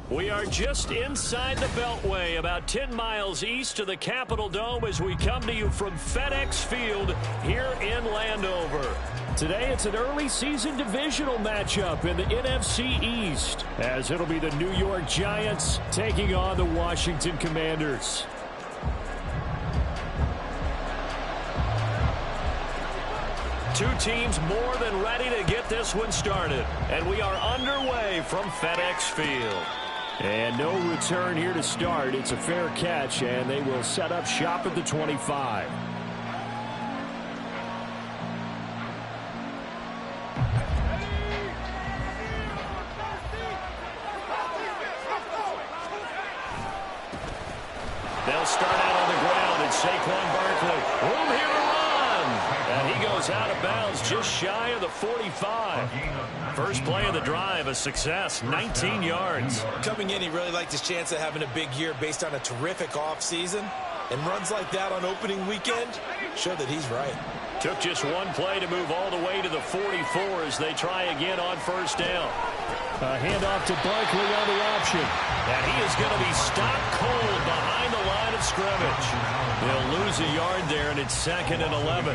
We are just inside the Beltway, about 10 miles east of the Capitol Dome as we come to you from FedEx Field here in Landover. Today it's an early season divisional matchup in the NFC East, as it'll be the New York Giants taking on the Washington Commanders. Two teams more than ready to get this one started, and we are underway from FedEx Field. And no return here to start. It's a fair catch, and they will set up shop at the 25. They'll start out on the ground, and Saquon Barkley. Room here to run. And he goes out of bounds just shy of the 45. First play of the drive, a success, 19 yards. Coming in, he really liked his chance of having a big year based on a terrific offseason. And runs like that on opening weekend show that he's right. Took just one play to move all the way to the 44 as they try again on first down. A handoff to Barkley on the option. And he is going to be stopped cold behind the line of scrimmage. They'll lose a yard there, and it's 2nd and 11.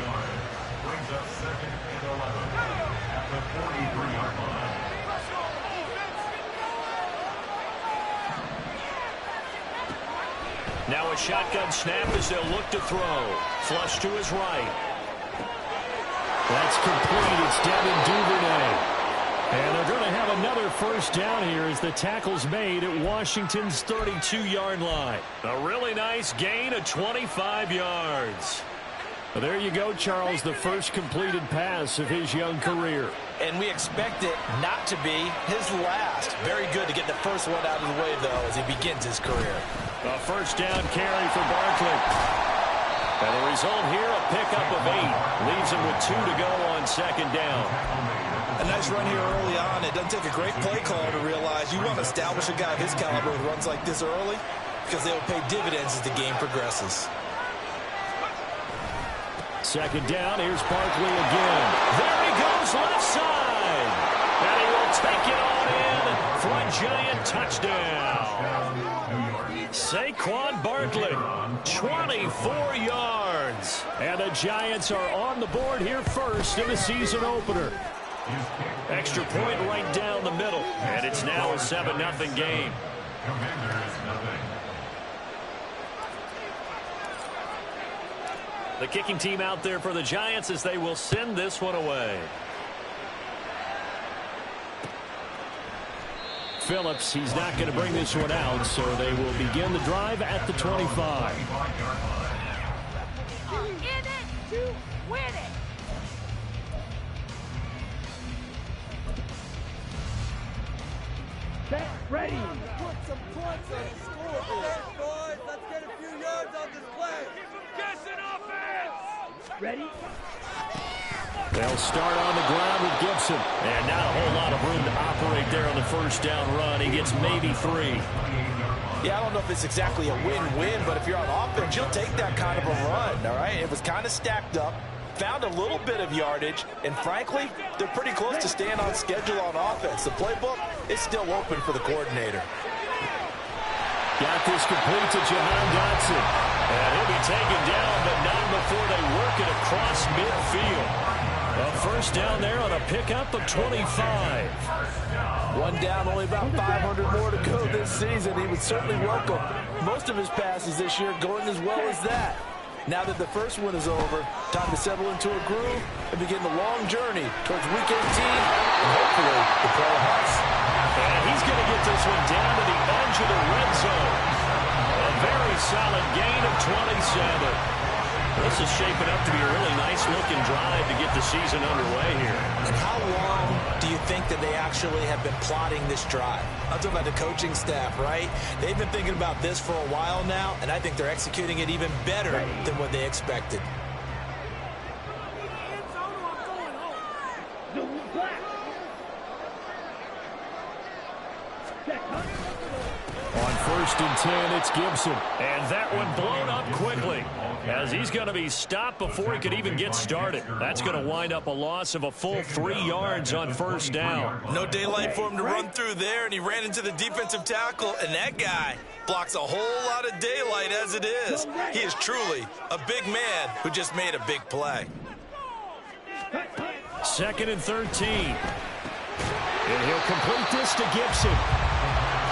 Now a shotgun snap as they'll look to throw. Flush to his right. That's complete. It's Devin Duvernay. And they're going to have another first down here as the tackle's made at Washington's 32-yard line. A really nice gain of 25 yards. Well, there you go, Charles, the first completed pass of his young career. And we expect it not to be his last. Very good to get the first one out of the way, though, as he begins his career. A first down carry for Barkley. And the result here, a pickup of 8. Leaves him with 2 to go on second down. A nice run here early on. It doesn't take a great play caller to realize you want to establish a guy of his caliber with runs like this early because they will pay dividends as the game progresses. Second down, here's Barkley again. There he goes, left side. And he will take it on in for a Giant touchdown. Saquon Barkley, 24 yards. And the Giants are on the board here first in the season opener. Extra point right down the middle. And it's now a 7-0 game. The kicking team out there for the Giants as they will send this one away. Phillips, he's not going to bring this one out, so they will begin the drive at the 25. In it to win it. Set, ready. Put some points on the scoreboard. Boys, let's get a few yards on this play. Keep them guessing offense. Ready? They'll start on the ground with Gibson. And not a whole lot of room to operate there on the first down run. He gets maybe 3. Yeah, I don't know if it's exactly a win-win, but if you're on offense, you'll take that kind of a run, all right? It was kind of stacked up, found a little bit of yardage, and frankly, they're pretty close to staying on schedule on offense. The playbook is still open for the coordinator. Got this complete to Jahan Dotson. And he'll be taken down, but not before they work it across midfield. A first down there on a pickup of 25. One down, only about 500 more to go this season. He would certainly welcome most of his passes this year going as well as that. Now that the first one is over, time to settle into a groove and begin the long journey towards Week 18 and hopefully the playoffs. And he's going to get this one down to the edge of the red zone. A very solid gain of 27. This is shaping up to be a really nice-looking drive to get the season underway here. And how long do you think that they actually have been plotting this drive? I'm talking about the coaching staff, right? They've been thinking about this for a while now, and I think they're executing it even better than what they expected. On first and 10. It's Gibson. And that one blown up quickly, as he's going to be stopped before he could even get started. That's going to wind up a loss of a full 3 yards on first down. No daylight for him to run through there, and he ran into the defensive tackle, and that guy blocks a whole lot of daylight as it is. He is truly a big man who just made a big play. 2nd and 13. And he'll complete this to Gibson.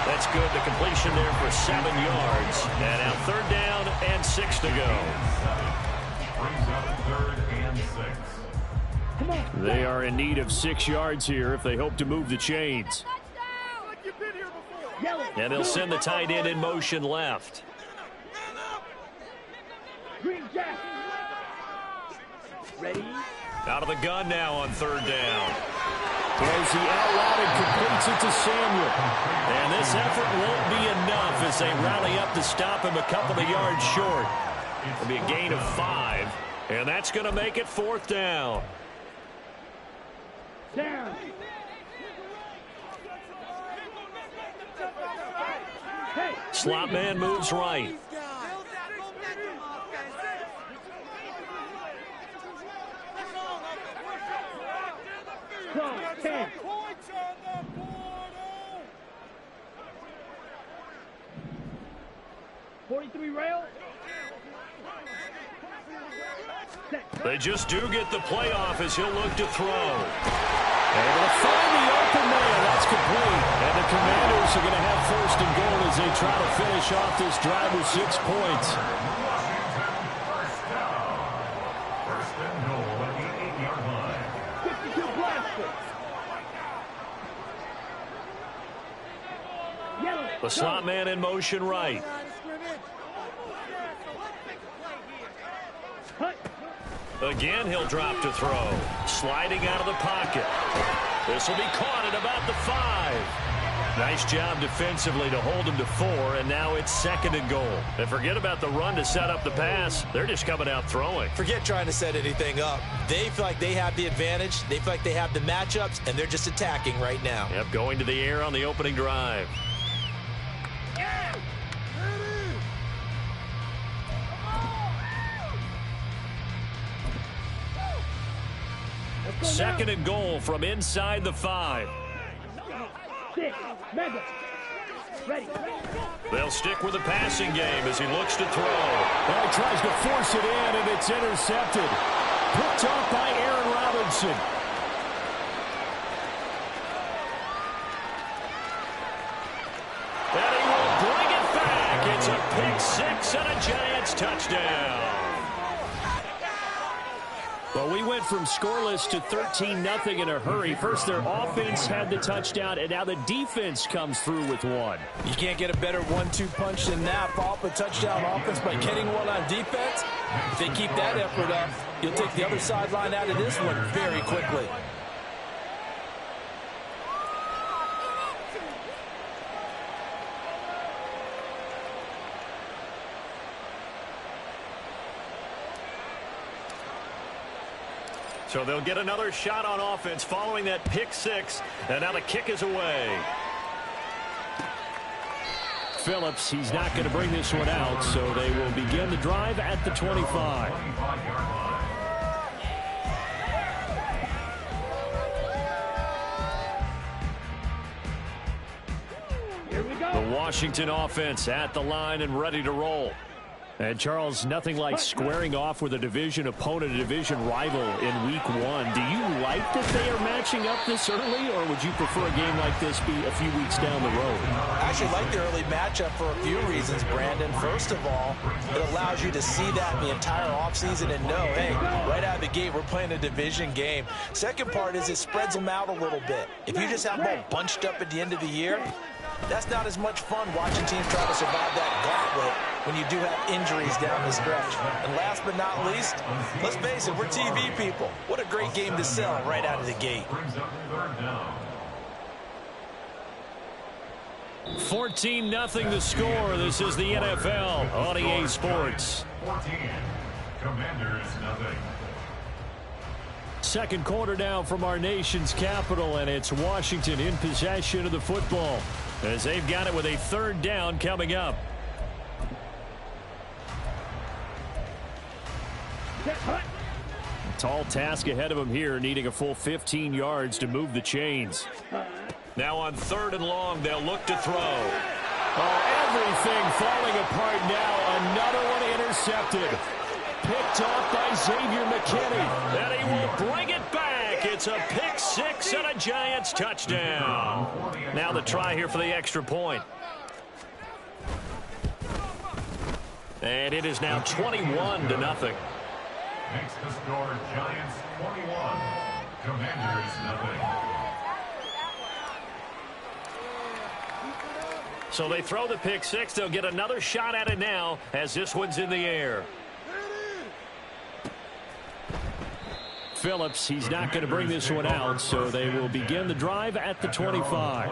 That's good. The completion there for 7 yards. And now 3rd down and 6 to go. They are in need of 6 yards here if they hope to move the chains. And they'll send the tight end in motion left. Ready? Out of the gun now on 3rd down. As he out loud and completes it to Samuel. And this effort won't be enough as they rally up to stop him a couple of yards short. It'll be a gain of 5. And that's going to make it 4th down. Slot man moves right. They just do get the playoff as he'll look to throw. Able to find the open man. That's complete. And the Commanders are going to have 1st and goal as they try to finish off this drive with 6 points. The slot man in motion right. Again, he'll drop to throw. Sliding out of the pocket. This will be caught at about the 5. Nice job defensively to hold him to 4, and now it's 2nd and goal. And forget about the run to set up the pass. They're just coming out throwing. Forget trying to set anything up. They feel like they have the advantage. They feel like they have the matchups, and they're just attacking right now. Yep, going to the air on the opening drive. 2nd and goal from inside the 5. They'll stick with the passing game as he looks to throw. Well, he tries to force it in, and it's intercepted. Picked off by Aaron Robinson. And he will bring it back. It's a pick 6 and a Giants touchdown. Well, we went from scoreless to 13-0 in a hurry. First, their offense had the touchdown, and now the defense comes through with one. You can't get a better 1-2 punch than that. Follow up a touchdown offense by getting one on defense. If they keep that effort up, you'll take the other sideline out of this one very quickly. So they'll get another shot on offense following that pick 6, and now the kick is away. Phillips, he's not going to bring this one out, so they will begin the drive at the 25. Here we go. The Washington offense at the line and ready to roll. And, Charles, nothing like squaring off with a division opponent, a division rival in Week 1. Do you like that they are matching up this early, or would you prefer a game like this be a few weeks down the road? I actually like the early matchup for a few reasons, Brandon. First of all, it allows you to see that the entire offseason and know, hey, right out of the gate, we're playing a division game. Second part is it spreads them out a little bit. If you just have them all bunched up at the end of the year, that's not as much fun watching teams try to survive that gauntlet when you do have injuries down the stretch. And last but not least, let's face it, we're TV people. What a great game to sell right out of the gate. 14-0 the score. This is the NFL on EA Sports. 14. Commanders nothing. Second quarter now from our nation's capital, and it's Washington in possession of the football. as they've got it with a third down coming up. Tall task ahead of him here, needing a full 15 yards to move the chains. Now on 3rd and long, they'll look to throw. Oh, everything falling apart now. Another one intercepted. Picked off by Xavier McKinney. And he will bring it back. It's a pick six and a Giants touchdown. Now the try here for the extra point. And it is now 21-0. Makes the score Giants 21, Commanders nothing. So they throw the pick six. They'll get another shot at it now as this one's in the air. Phillips, he's not going to bring this one out, so they will begin the drive at the 25.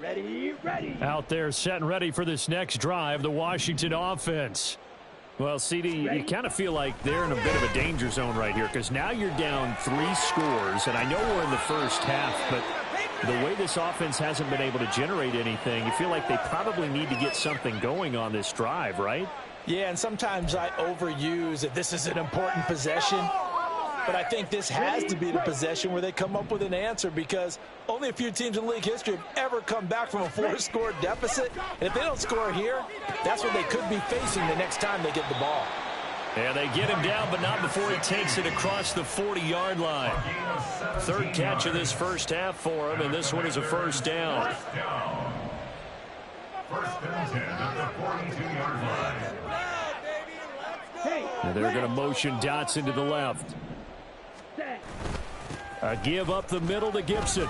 Ready. Out there set and ready for this next drive, the Washington offense. Well, CD, you kind of feel like they're in a bit of a danger zone right here because now you're down 3 scores, and I know we're in the first half, but the way this offense hasn't been able to generate anything, you feel like they probably need to get something going on this drive, right? Yeah, and sometimes I overuse that this is an important possession. But I think this has to be the possession where they come up with an answer because only a few teams in league history have ever come back from a 4-score deficit. And if they don't score here, that's what they could be facing the next time they get the ball. Yeah, they get him down, but not before he takes it across the 40-yard line. 3rd catch of this first half for him, and this one is a first down. First and 10 at the 42-yard line. And they're going to motion Dotson to the left. A give up the middle to Gibson.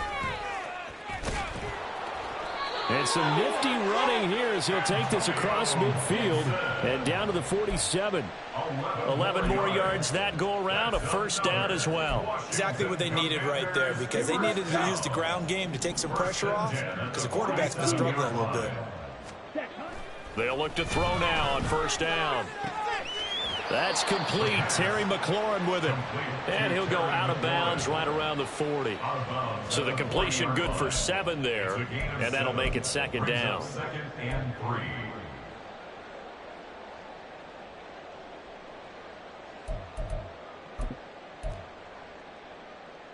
And some nifty running here as he'll take this across midfield and down to the 47. 11 more yards that go around, a first down as well. Exactly what they needed right there because they needed to use the ground game to take some pressure off because the quarterback's been struggling a little bit. They'll look to throw now on first down. That's complete. Terry McLaurin with it. And he'll go out of bounds right around the 40. So the completion good for 7 there. And that'll make it second down. Second and 3.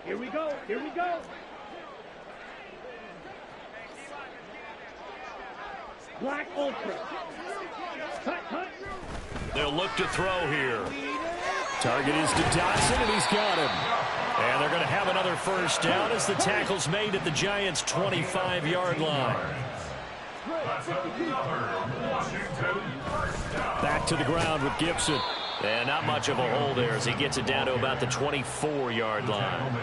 Here we go. Black Ultra. Cut. They'll look to throw here. Target is to Dotson, and he's got him. And they're going to have another first down as the tackle's made at the Giants' 25-yard line. Back to the ground with Gibson. And not much of a hole there as he gets it down to about the 24-yard line.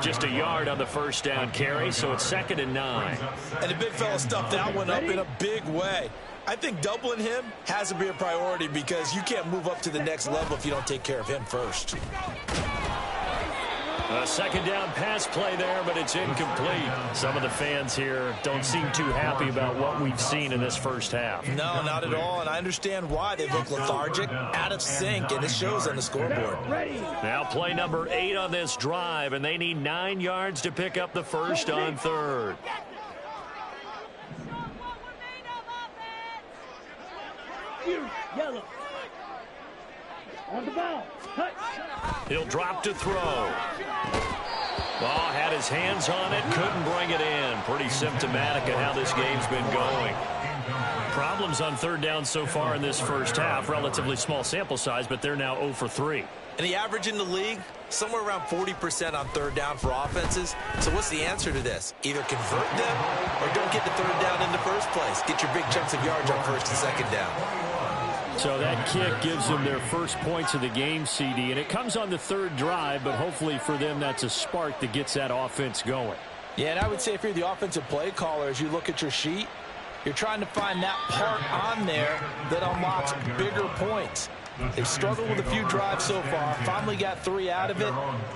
Just a yard on the first down carry, so it's 2nd and 9. And the big fella stuffed that one up in a big way. I think doubling him has to be a priority because you can't move up to the next level if you don't take care of him first. A second down pass play there, but it's incomplete. Some of the fans here don't seem too happy about what we've seen in this first half. No, not at all, and I understand why. They look lethargic, out of sync, and it shows on the scoreboard. Now play number 8 on this drive, and they need 9 yards to pick up the first on 3rd. Yellow. On the ball. Touch. He'll drop to throw. Ball had his hands on it, couldn't bring it in. Pretty symptomatic of how this game's been going. Problems on 3rd down so far in this first half. Relatively small sample size, but they're now 0 for 3. And the average in the league, somewhere around 40% on 3rd down for offenses. So what's the answer to this? Either convert them or don't get the 3rd down in the first place. Get your big chunks of yards on 1st and 2nd down. So that kick gives them their first points of the game, CD, and it comes on the 3rd drive, but hopefully for them that's a spark that gets that offense going. Yeah, and I would say if you're the offensive play caller, as you look at your sheet, you're trying to find that part on there that unlocks bigger points. They've struggled with a few drives so far, finally got 3 out of it.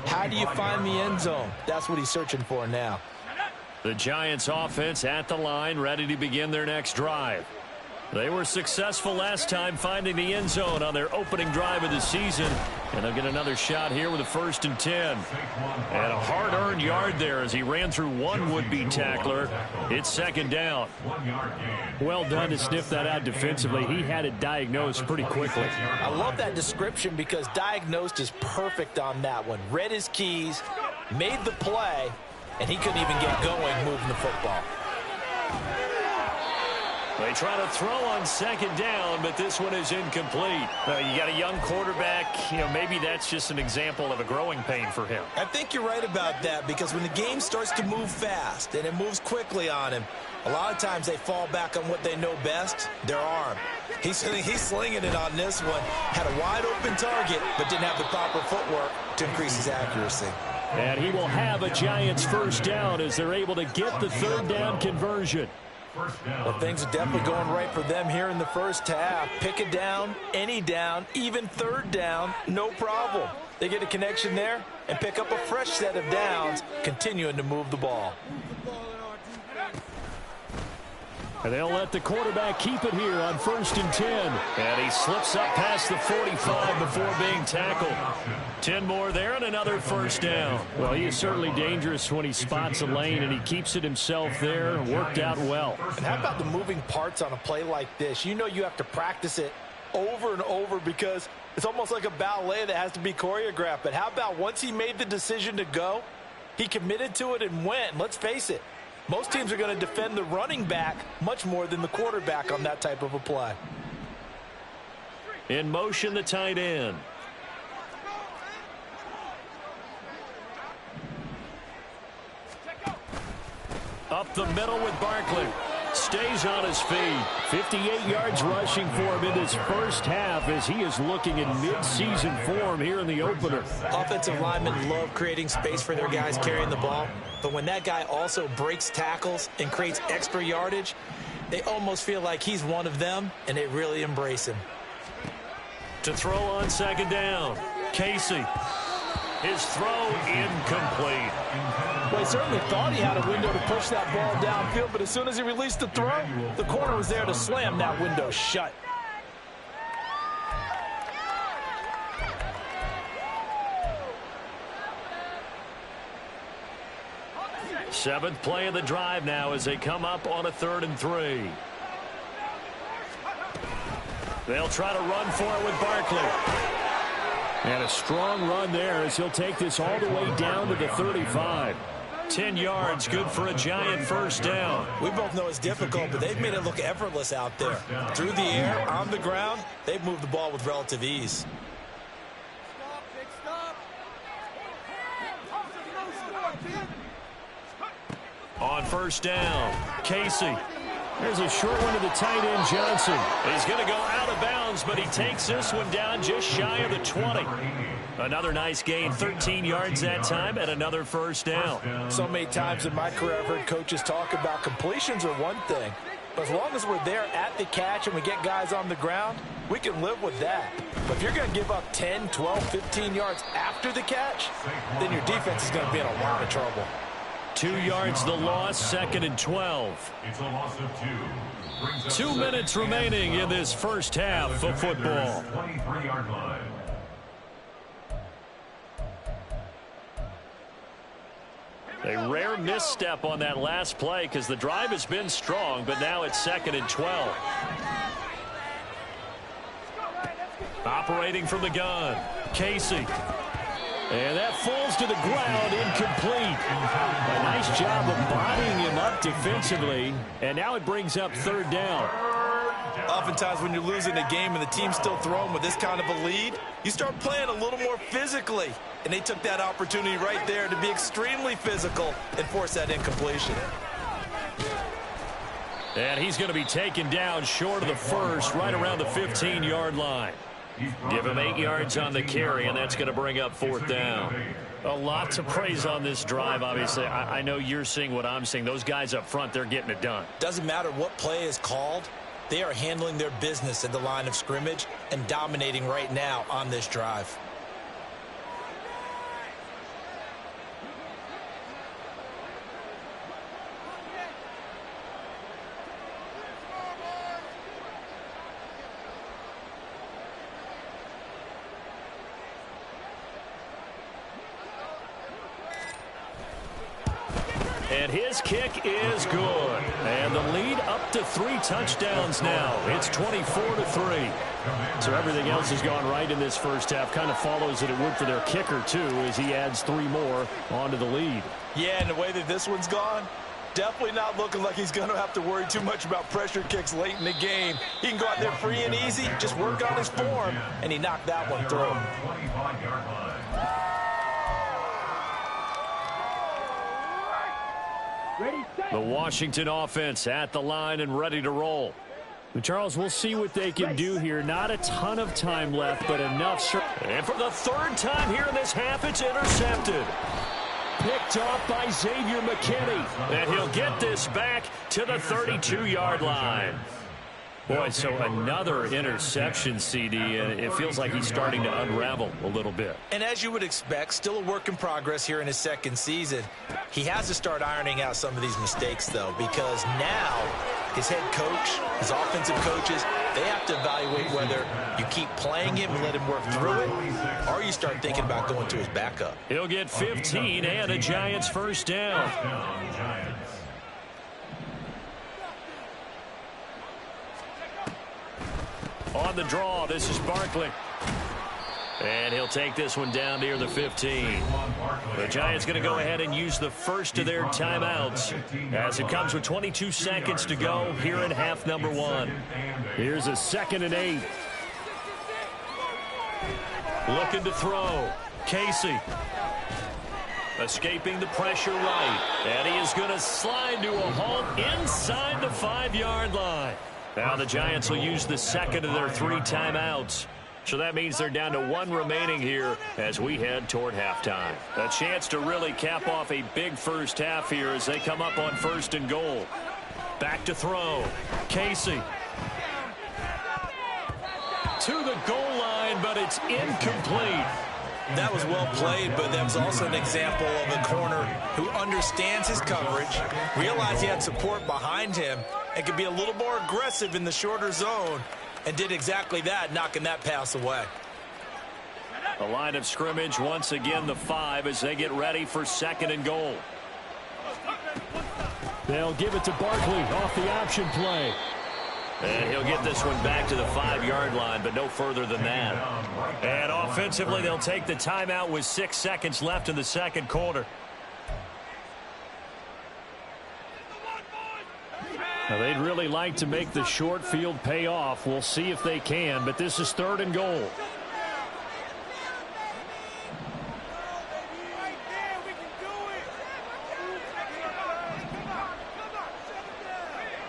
How do you find the end zone? That's what he's searching for now. The Giants offense at the line, ready to begin their next drive. They were successful last time finding the end zone on their opening drive of the season. And they'll get another shot here with a 1st and 10. And a hard-earned yard there as he ran through one would-be tackler. It's 2nd down. Well done to sniff that out defensively. He had it diagnosed pretty quickly. I love that description because diagnosed is perfect on that one. Read his keys, made the play, and he couldn't even get going moving the football. They try to throw on 2nd down, but this one is incomplete. You got a young quarterback. Maybe that's just an example of a growing pain for him. I think you're right about that because when the game starts to move fast and it moves quickly on him, a lot of times they fall back on what they know best, their arm. He's slinging it on this one. Had a wide open target, but didn't have the proper footwork to increase his accuracy. And he will have a Giants 1st down as they're able to get the 3rd down conversion. Well, things are definitely going right for them here in the first half. Pick a down, any down, even 3rd down, no problem. They get a connection there and pick up a fresh set of downs, continuing to move the ball. And they'll let the quarterback keep it here on 1st and 10. And he slips up past the 45 before being tackled. 10 more there and another 1st down. Well, he is certainly dangerous when he spots a lane, and he keeps it himself there. Worked out well. And how about the moving parts on a play like this? You know you have to practice it over and over because it's almost like a ballet that has to be choreographed. But how about once he made the decision to go, he committed to it and went. Let's face it. Most teams are going to defend the running back much more than the quarterback on that type of a play. In motion, the tight end. Up the middle with Barkley. Stays on his feet. 58 yards rushing for him in this first half as he is looking in mid-season form here in the opener. Offensive linemen love creating space for their guys carrying the ball, but when that guy also breaks tackles and creates extra yardage, they almost feel like he's one of them, and they really embrace him. To throw on 2nd down. Casey. His throw incomplete. Well, he certainly thought he had a window to push that ball downfield, but as soon as he released the throw, the corner was there to slam that window shut. Seventh play of the drive now as they come up on a 3rd and 3. They'll try to run for it with Barkley. And a strong run there as he'll take this all the way down to the 35. 10 yards, good for a Giant 1st down. We both know it's difficult, but they've made it look effortless out there. Through the air, on the ground, they've moved the ball with relative ease. On 1st down, Casey. There's a short one to the tight end, Johnson. He's going to go out of bounds, but he takes this one down just shy of the 20. Another nice gain, 13 yards that time, and another 1st down. So many times in my career I've heard coaches talk about completions are one thing, but as long as we're there at the catch and we get guys on the ground, we can live with that. But if you're going to give up 10, 12, 15 yards after the catch, then your defense is going to be in a lot of trouble. 2 yards the loss, 2nd and 12. It's a loss of 2. 2 minutes remaining in this first half of football. 23-yard line. A rare misstep on that last play because the drive has been strong, but now it's 2nd and 12. Operating from the gun, Casey. And that falls to the ground, incomplete. A nice job of bodying him up defensively. And now it brings up 3rd down. Oftentimes when you're losing a game and the team's still throwing with this kind of a lead, you start playing a little more physically. And they took that opportunity right there to be extremely physical and force that incompletion. And he's going to be taken down short of the first, right around the 15-yard line. Give him 8 yards on the carry, and that's going to bring up 4th down. A lot to praise on this drive, obviously. I know you're seeing what I'm seeing. Those guys up front, they're getting it done. Doesn't matter what play is called. They are handling their business at the line of scrimmage and dominating right now on this drive. And his kick is good. And the lead up to 3 touchdowns now. It's 24-3. So everything else has gone right in this first half. Kind of follows that it would for their kicker, too, as he adds 3 more onto the lead. Yeah, and the way that this one's gone, definitely not looking like he's going to have to worry too much about pressure kicks late in the game. He can go out there free and easy, just work on his form, and he knocked that one through. 25-yard line. The Washington offense at the line and ready to roll. But Charles, we'll see what they can do here. Not a ton of time left, but enough. And for the 3rd time here in this half, it's intercepted. Picked off by Xavier McKinney. And he'll get this back to the 32-yard line. Boy, so another interception, CD, and it feels like he's starting to unravel a little bit. And as you would expect, still a work in progress here in his 2nd season. He has to start ironing out some of these mistakes, though, because now his head coach, his offensive coaches, they have to evaluate whether you keep playing him and let him work through it, or you start thinking about going to his backup. He'll get 15 and a Giants first down. On the draw, this is Barkley. And he'll take this one down near the 15. The Giants going to go ahead and use the first of their timeouts as it comes with 22 seconds to go here in half number 1. Here's a 2nd and 8. Looking to throw. Casey. Escaping the pressure right. And he is going to slide to a halt inside the 5-yard line. Now the Giants will use the 2nd of their 3 timeouts. So that means they're down to 1 remaining here as we head toward halftime. A chance to really cap off a big first half here as they come up on 1st and goal. Back to throw. Casey. To the goal line, but it's incomplete. That was well played, but that was also an example of a corner who understands his coverage, realized he had support behind him, and could be a little more aggressive in the shorter zone, and did exactly that, knocking that pass away. The line of scrimmage, once again, the 5 as they get ready for 2nd and goal. They'll give it to Barkley off the option play. And he'll get this one back to the 5-yard line, but no further than that. And offensively, they'll take the timeout with 6 seconds left in the 2nd quarter. Now, they'd really like to make the short field pay off. We'll see if they can, but this is 3rd and goal.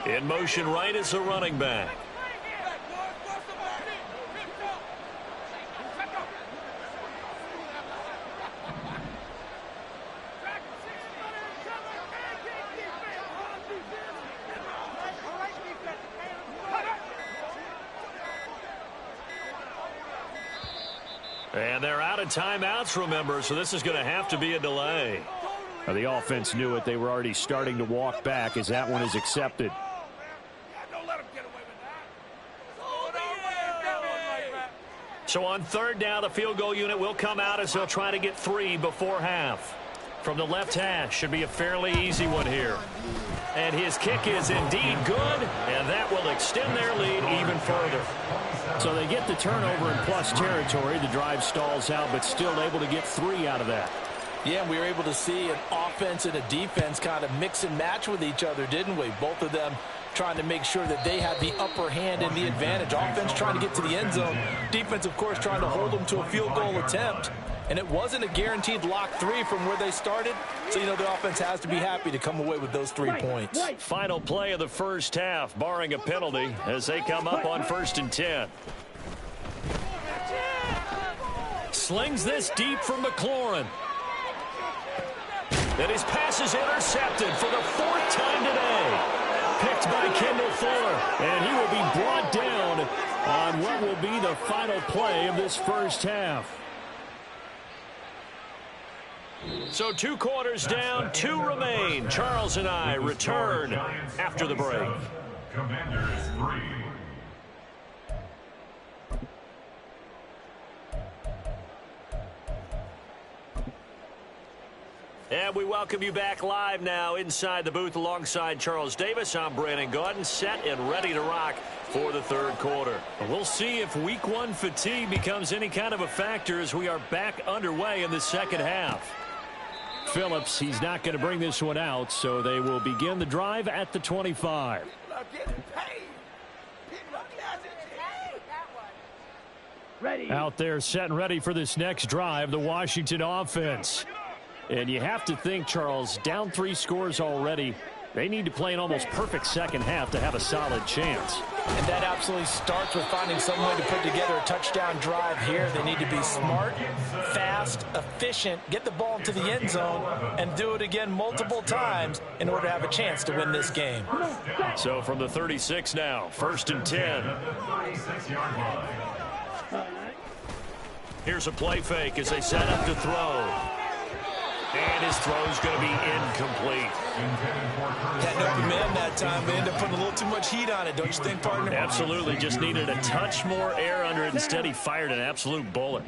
In motion right is a running back. And they're out of timeouts, remember, so this is going to have to be a delay. Now, the offense knew it. They were already starting to walk back as that one is accepted. So on 3rd down, the field goal unit will come out as they'll try to get 3 before half. From the left hash, should be a fairly easy one here. And his kick is indeed good, and that will extend their lead even further. So they get the turnover in plus territory. The drive stalls out, but still able to get 3 out of that. Yeah, we were able to see an offense and a defense kind of mix and match with each other, didn't we? Both of them trying to make sure that they had the upper hand and the advantage. Offense trying to get to the end zone. Defense, of course, trying to hold them to a field goal attempt. And it wasn't a guaranteed lock 3 from where they started. So, you know, the offense has to be happy to come away with those 3 points. Final play of the first half, barring a penalty, as they come up on 1st and 10. Slings this deep from McLaurin. And his pass is intercepted for the 4th time today. Picked by Kendall Fuller. And he will be brought down on what will be the final play of this first half. So 2 quarters down, 2 remain. Charles and I return after the break. Commanders 3. And we welcome you back live now inside the booth alongside Charles Davis. I'm Brandon Gaudin, set and ready to rock for the third quarter. We'll see if week one fatigue becomes any kind of a factor as we are back underway in the second half. Phillips, he's not going to bring this one out, so they will begin the drive at the 25. Out there set and ready for this next drive, the Washington offense. And you have to think, Charles, down 3 scores already. They need to play an almost perfect second half to have a solid chance. And that absolutely starts with finding some way to put together a touchdown drive here. They need to be smart, fast, efficient, get the ball into the end zone, and do it again multiple times in order to have a chance to win this game. So from the 36 now, 1st and 10. Here's a play fake as they set up to throw. And his throw's going to be incomplete. Had no command that time. They ended up putting a little too much heat on it, don't you think, partner? Absolutely. Just needed a touch more air under it. Instead, he fired an absolute bullet.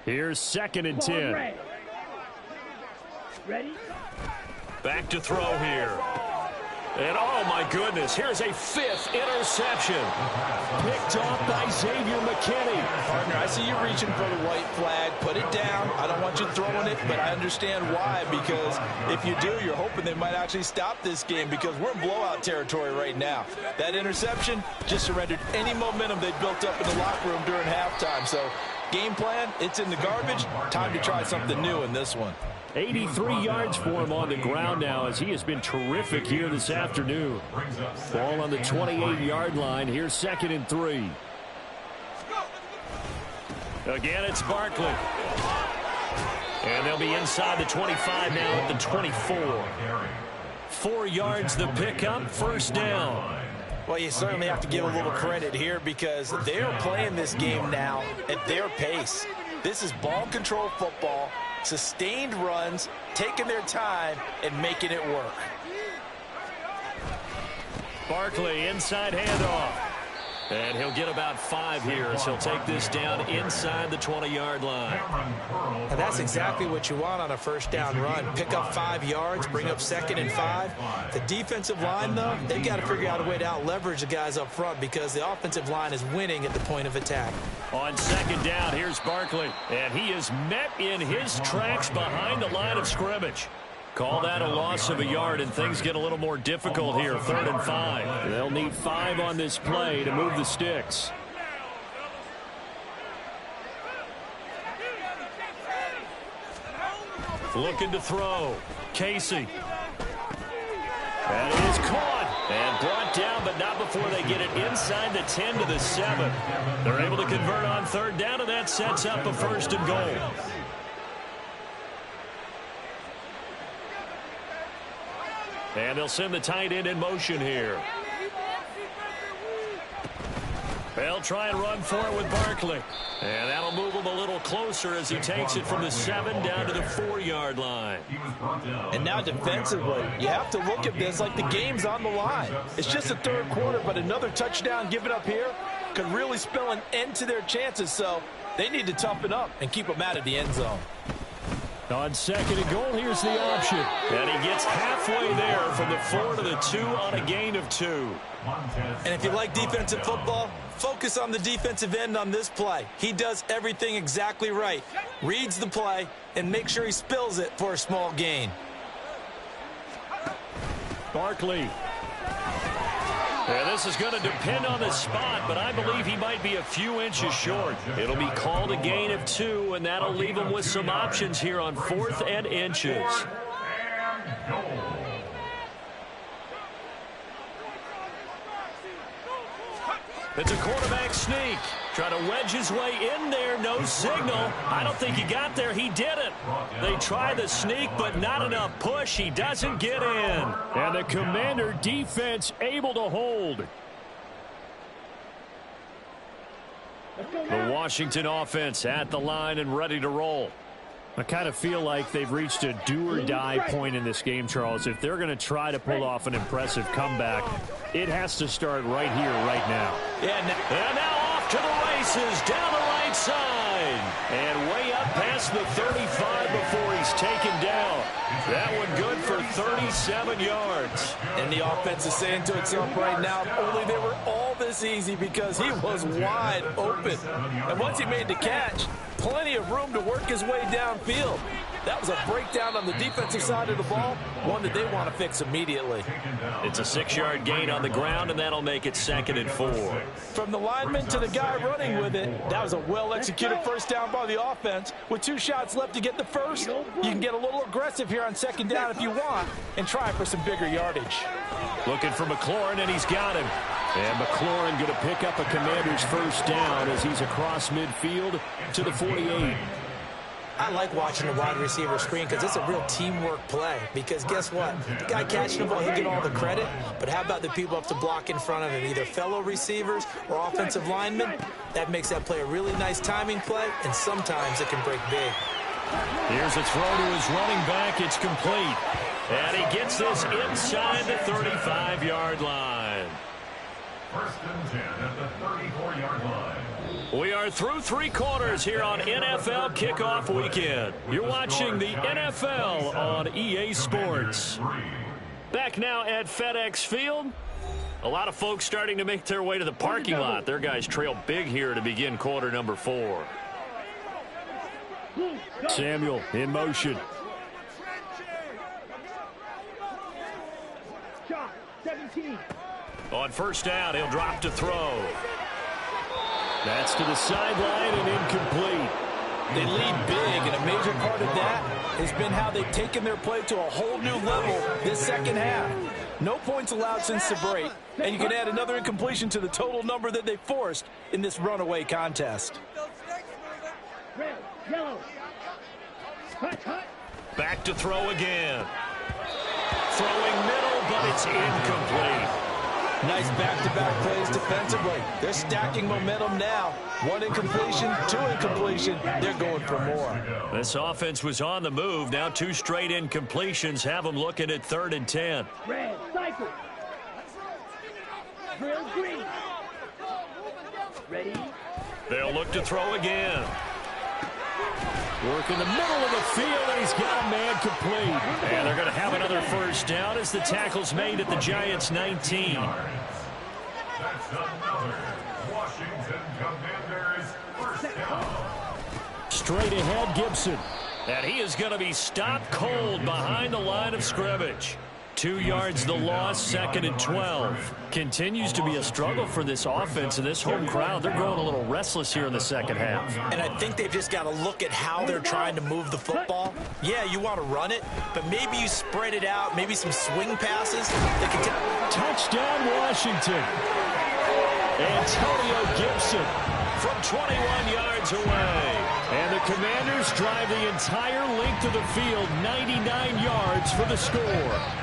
Here's 2nd and 10. Ready? Back to throw here. And, oh, my goodness, here's a 5th interception. Picked off by Xavier McKinney. Partner, I see you reaching for the white flag. Put it down. I don't want you throwing it, but I understand why, because if you do, you're hoping they might actually stop this game because we're in blowout territory right now. That interception just surrendered any momentum they built up in the locker room during halftime. So, game plan, it's in the garbage. Time to try something new in this one. 83 yards for him on the ground now as he has been terrific here this afternoon. Ball on the 28-yard line. Here's 2nd and 3. Again, it's Barkley. And they'll be inside the 25 now at the 24. 4 yards the pickup, 1st down. Well, you certainly have to give a little credit here because they're playing this game now at their pace. This is ball control football. Sustained runs, taking their time, and making it work. Barkley, inside handoff. And he'll get about 5 here as he'll take this down inside the 20-yard line. And that's exactly what you want on a 1st down run. Pick up 5 yards, bring up 2nd and 5. The defensive line, though, they've got to figure out a way to out-leverage the guys up front because the offensive line is winning at the point of attack. On 2nd down, here's Barkley. And he is met in his tracks behind the line of scrimmage. Call that a loss of a yard, and things get a little more difficult here, 3rd and 5. They'll need 5 on this play to move the sticks. Looking to throw. Casey. That is caught and brought down, but not before they get it inside the 10 to the 7. They're able to convert on 3rd down, and that sets up a 1st and goal. And they'll send the tight end in motion here. They'll try and run for it with Barkley. And that'll move him a little closer as he takes it from the 7 down to the 4-yard line. And now defensively, you have to look at this like the game's on the line. It's just the 3rd quarter, but another touchdown given up here could really spell an end to their chances. So they need to toughen up and keep them out of the end zone. On 2nd and goal, here's the option. And he gets halfway there from the 4 to the 2 on a gain of 2. And if you like defensive football, focus on the defensive end on this play. He does everything exactly right. Reads the play and makes sure he spills it for a small gain. Barkley. And this is going to depend on the spot, but I believe he might be a few inches short. It'll be called a gain of 2, and that'll leave him with some options here on 4th and inches. It's a quarterback sneak. Trying to wedge his way in there. No signal. I don't think he got there. He didn't. They try the sneak, but not enough push. He doesn't get in. And the Commander defense able to hold. The Washington offense at the line and ready to roll. I kind of feel like they've reached a do-or-die point in this game, Charles. If they're going to try to pull off an impressive comeback, it has to start right here, right now. And now off to the races, down the right side. And way up past the 35 before he's taken down. That one good for 37 yards. And the offense is saying to itself right now, if only they were all this easy, because he was wide open. And once he made the catch, plenty of room to work his way downfield. That was a breakdown on the defensive side of the ball, one that they want to fix immediately. It's a 6-yard gain on the ground, and that'll make it 2nd and 4. From the lineman to the guy running with it, that was a well-executed first down by the offense. With 2 shots left to get the first, you can get a little aggressive here on 2nd down if you want and try for some bigger yardage. Looking for McLaurin, and he's got him. And McLaurin going to pick up a Commander's first down as he's across midfield to the 48. I like watching the wide receiver screen because it's a real teamwork play. Because guess what? The guy catching the ball, he'll get all the credit. But how about the people up to block in front of him, either fellow receivers or offensive linemen? That makes that play a really nice timing play, and sometimes it can break big. Here's a throw to his running back. It's complete. And he gets this inside the 35-yard line. 1st and 10 at the 34-yard line. We are through 3 quarters here on NFL Kickoff Weekend. You're watching the NFL on EA Sports. Back now at FedEx Field. A lot of folks starting to make their way to the parking lot. Their guys trail big here to begin quarter number 4. Samuel in motion. On first down, he'll drop to throw. That's to the sideline and incomplete. They lead big, and a major part of that has been how they've taken their play to a whole new level this second half. No points allowed since the break, and you can add another incompletion to the total number that they forced in this runaway contest. Red, yellow. Back to throw again. Throwing middle, but it's incomplete. Nice back-to-back plays defensively. They're stacking momentum now. 1 incompletion, 2 incompletion. They're going for more. This offense was on the move. Now 2 straight incompletions have them looking at 3rd and 10. Red, cycle. Drill green. Ready? They'll look to throw again. Work in the middle of the field, and he's got a man complete. And they're going to have another first down as the tackle's made at the Giants' 19. That's another Washington Commanders first down. Straight ahead, Gibson. And he is going to be stopped cold behind the line of scrimmage. 2 yards the loss, 2nd and 12. Continues to be a struggle for this offense and this home crowd. They're growing a little restless here in the second half. And I think they've just got to look at how they're trying to move the football. Yeah, you want to run it, but maybe you spread it out, maybe some swing passes. That can touchdown, Washington. Antonio Gibson from 21 yards away. And the Commanders drive the entire length of the field, 99 yards for the score.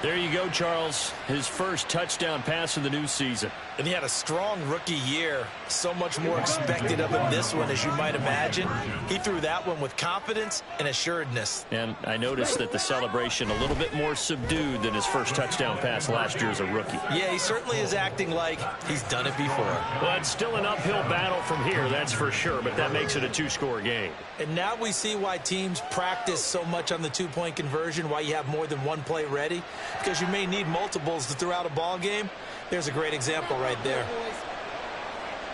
There you go, Charles. His first touchdown pass of the new season. And he had a strong rookie year. So much more expected of him this one, as you might imagine. He threw that one with confidence and assuredness. And I noticed that the celebration a little bit more subdued than his first touchdown pass last year as a rookie. Yeah, he certainly is acting like he's done it before. Well, it's still an uphill battle from here, that's for sure, but that makes it a 2-score game. And now we see why teams practice so much on the 2-point conversion, why you have more than one play ready, because you may need multiples to throw out a ball game. There's a great example right there.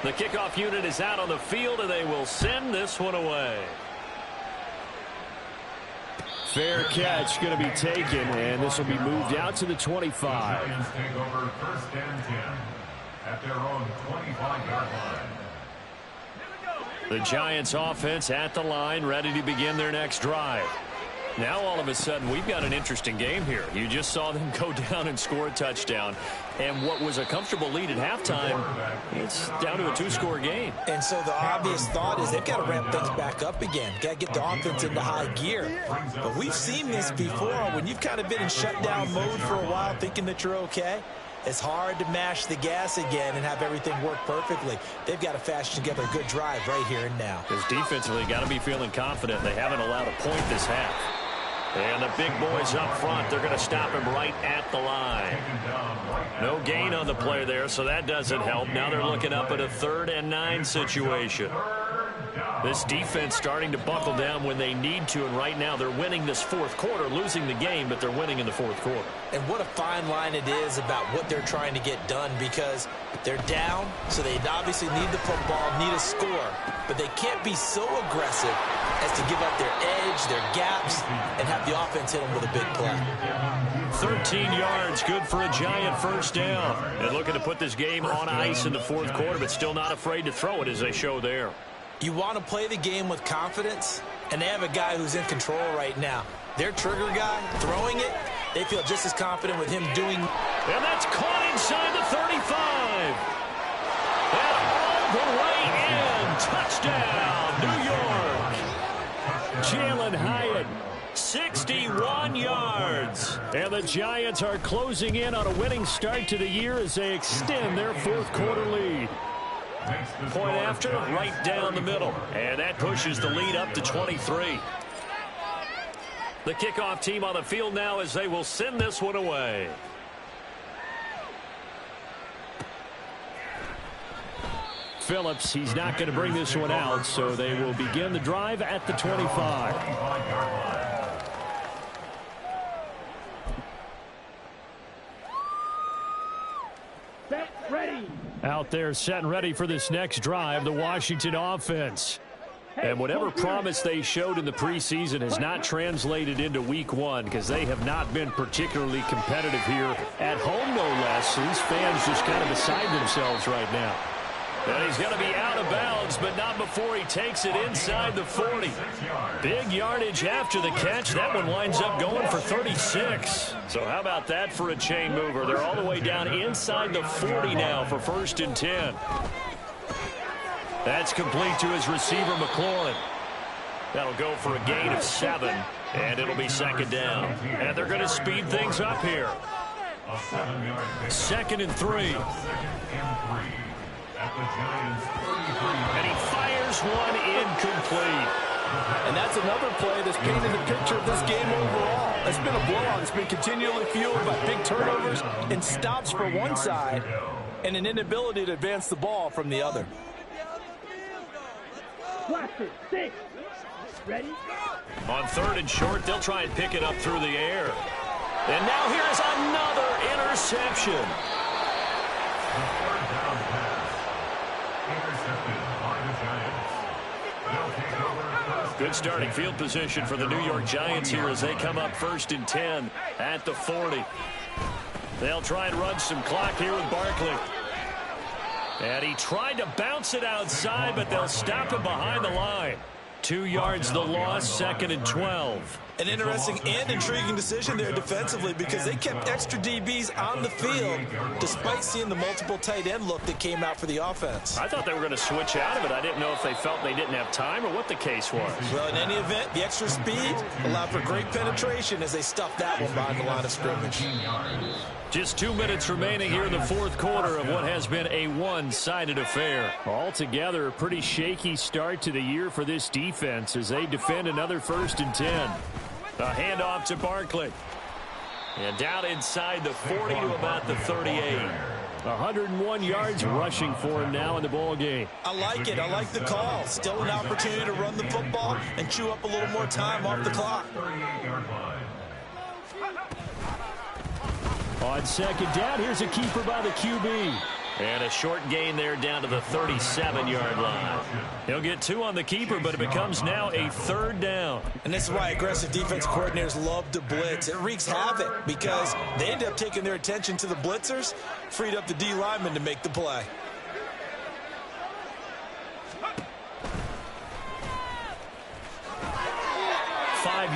The kickoff unit is out on the field, and they will send this one away. Fair catch going to be taken, and this will be moved out to the 25. Giants take over 1st and 10 at their own 25-yard line. The Giants offense at the line, ready to begin their next drive. Now all of a sudden we've got an interesting game here. You just saw them go down and score a touchdown. And what was a comfortable lead at halftime, it's down to a 2-score game. And so the obvious thought is they've got to ramp things back up again. Got to get the offense into high gear. But we've seen this before. When you've kind of been in shutdown mode for a while thinking that you're okay, it's hard to mash the gas again and have everything work perfectly. They've got to fashion together a good drive right here and now. Because defensively, got to be feeling confident. They haven't allowed a point this half. And the big boys up front, they're going to stop him right at the line. No gain on the play there, so that doesn't help. Now they're looking up at a 3rd and 9 situation. This defense starting to buckle down when they need to, and right now they're winning this fourth quarter, losing the game, but they're winning in the fourth quarter. And what a fine line it is about what they're trying to get done, because they're down, so they obviously need the football, need a score, but they can't be so aggressive as to give up their edge, their gaps, and have the offense hit them with a big play. 13 yards, good for a Giant first down. And looking to put this game on ice in the fourth quarter, but still not afraid to throw it as they show there. You want to play the game with confidence, and they have a guy who's in control right now. Their trigger guy, throwing it, they feel just as confident with him doing. And that's caught inside the 35. And all the way in. Touchdown, New York. Jalen Hyatt, 61 yards. And the Giants are closing in on a winning start to the year as they extend their fourth quarter lead. Point after, right down the middle. And that pushes the lead up to 23. The kickoff team on the field now as they will send this one away. Phillips, he's not going to bring this one out, so they will begin the drive at the 25. Set, ready. Out there set and ready for this next drive, the Washington offense. And whatever promise they showed in the preseason has not translated into week one, because they have not been particularly competitive here at home, no less. These fans just kind of beside themselves right now. And he's going to be out of bounds, but not before he takes it inside the 40. Big yardage after the catch. That one winds up going for 36. So how about that for a chain mover? They're all the way down inside the 40 now for 1st and 10. That's complete to his receiver, McLaurin. That'll go for a gain of 7, and it'll be 2nd down. And they're going to speed things up here. 2nd and 3. And he fires one incomplete. And that's another play that's painted the picture of this game overall. It's been a blowout. It's been continually fueled by big turnovers and stops for one side and an inability to advance the ball from the other. Blaster, 6. Ready? On 3rd and short, they'll try and pick it up through the air. And now here's another interception. Good starting field position for the New York Giants here as they come up 1st and 10 at the 40. They'll try and run some clock here with Barkley. And he tried to bounce it outside, but they'll stop him behind the line. 2 yards the loss, 2nd and 12. An interesting and intriguing decision there defensively, because they kept extra DBs on the field despite seeing the multiple tight end look that came out for the offense. I thought they were going to switch out of it. I didn't know if they felt they didn't have time or what the case was. Well, in any event, the extra speed allowed for great penetration as they stuffed that one behind the line of scrimmage. Just 2 minutes remaining here in the fourth quarter of what has been a one-sided affair. Altogether, a pretty shaky start to the year for this defense as they defend another 1st and 10. A handoff to Barkley. And down inside the 40 to about the 38. 101 yards rushing for him now in the ball game. I like it. I like the call. Still an opportunity to run the football and chew up a little more time off the clock. On 2nd down, here's a keeper by the QB. And a short gain there down to the 37-yard line. He'll get 2 on the keeper, but it becomes now a 3rd down. And this is why aggressive defense coordinators love to blitz. It wreaks havoc because they end up taking their attention to the blitzers, freed up the D lineman to make the play.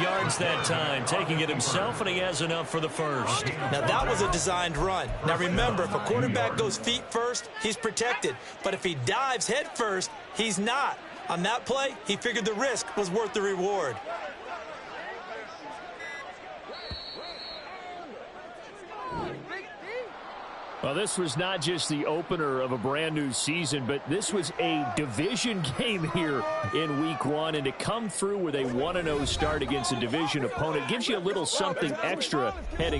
Yards that time, taking it himself, and he has enough for the 1st. Now that was a designed run. Now remember, if a quarterback goes feet first, he's protected. But if he dives head first, he's not. On that play, he figured the risk was worth the reward. Well, this was not just the opener of a brand new season, but this was a division game here in week 1. And to come through with a 1-0 start against a division opponent gives you a little something extra heading